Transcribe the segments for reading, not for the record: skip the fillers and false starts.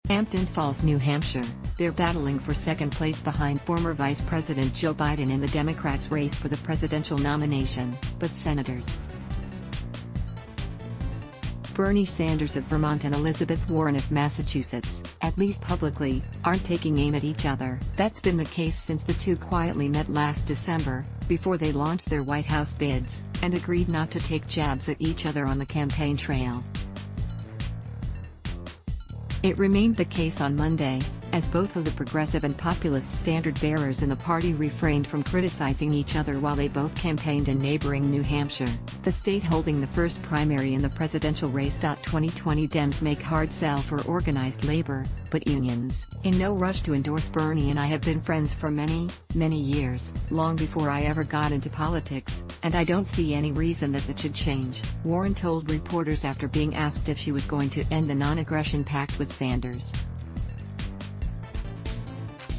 Hampton Falls, New Hampshire. They're battling for second place behind former Vice President Joe Biden in the Democrats' race for the presidential nomination, but senators Bernie Sanders of Vermont and Elizabeth Warren of Massachusetts, at least publicly, aren't taking aim at each other. That's been the case since the two quietly met last December, before they launched their White House bids, and agreed not to take jabs at each other on the campaign trail. It remained the case on Monday, as both of the progressive and populist standard-bearers in the party refrained from criticizing each other while they both campaigned in neighboring New Hampshire, the state holding the first primary in the presidential race. 2020 Dems make hard sell for organized labor, but unions. In no rush to endorse Bernie, and I have been friends for many, many years, long before I ever got into politics, and I don't see any reason that should change, Warren told reporters after being asked if she was going to end the non-aggression pact with Sanders.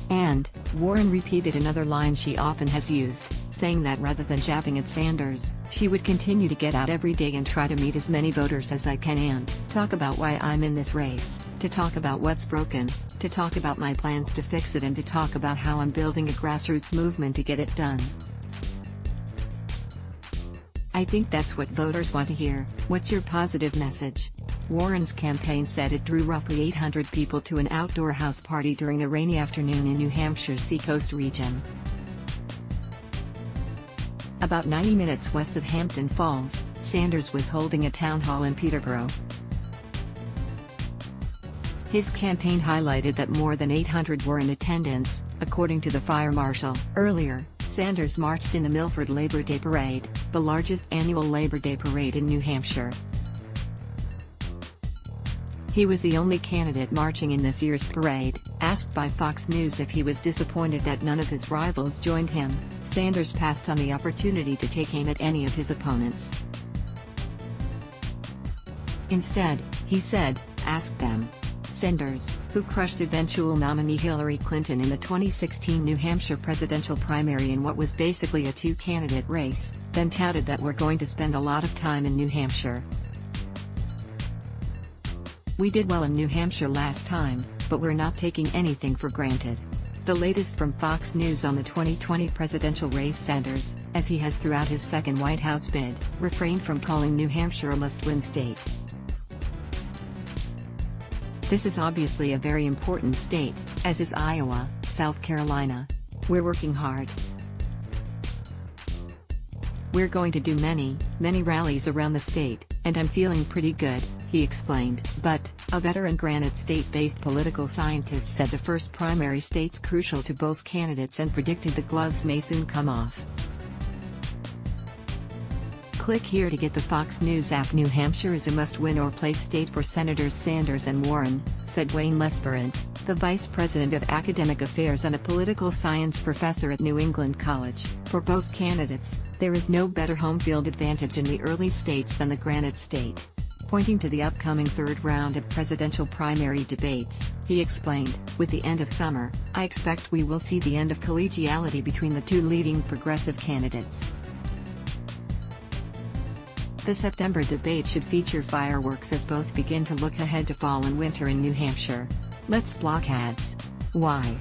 And, Warren repeated another line she often has used, saying that rather than jabbing at Sanders, she would continue to get out every day and try to meet as many voters as I can and talk about why I'm in this race, to talk about what's broken, to talk about my plans to fix it, and to talk about how I'm building a grassroots movement to get it done. I think that's what voters want to hear. What's your positive message? Warren's campaign said it drew roughly 800 people to an outdoor house party during a rainy afternoon in New Hampshire's Seacoast region, about 90 minutes west of Hampton Falls. Sanders was holding a town hall in Peterborough. His campaign highlighted that more than 800 were in attendance, according to the fire marshal. Earlier, Sanders marched in the Milford Labor Day Parade, the largest annual Labor Day parade in New Hampshire. He was the only candidate marching in this year's parade. Asked by Fox News if he was disappointed that none of his rivals joined him, Sanders passed on the opportunity to take aim at any of his opponents. Instead, he said, "Ask them." Sanders, who crushed eventual nominee Hillary Clinton in the 2016 New Hampshire presidential primary in what was basically a two-candidate race, then touted that "We're going to spend a lot of time in New Hampshire. We did well in New Hampshire last time, but we're not taking anything for granted." The latest from Fox News on the 2020 presidential race. Sanders, as he has throughout his second White House bid, refrained from calling New Hampshire a must-win state. "This is obviously a very important state, as is Iowa, South Carolina. We're working hard. We're going to do many, many rallies around the state, and I'm feeling pretty good," he explained. But, a veteran Granite State-based political scientist said the first primary state's crucial to both candidates and predicted the gloves may soon come off. Click here to get the Fox News app. New Hampshire is a must-win or place state for Senators Sanders and Warren, said Wayne Lesperance, the Vice President of Academic Affairs and a political science professor at New England College. For both candidates, there is no better home field advantage in the early states than the Granite State. Pointing to the upcoming third round of presidential primary debates, he explained, "With the end of summer, I expect we will see the end of collegiality between the two leading progressive candidates." The September debate should feature fireworks as both begin to look ahead to fall and winter in New Hampshire. Let's block ads. Why?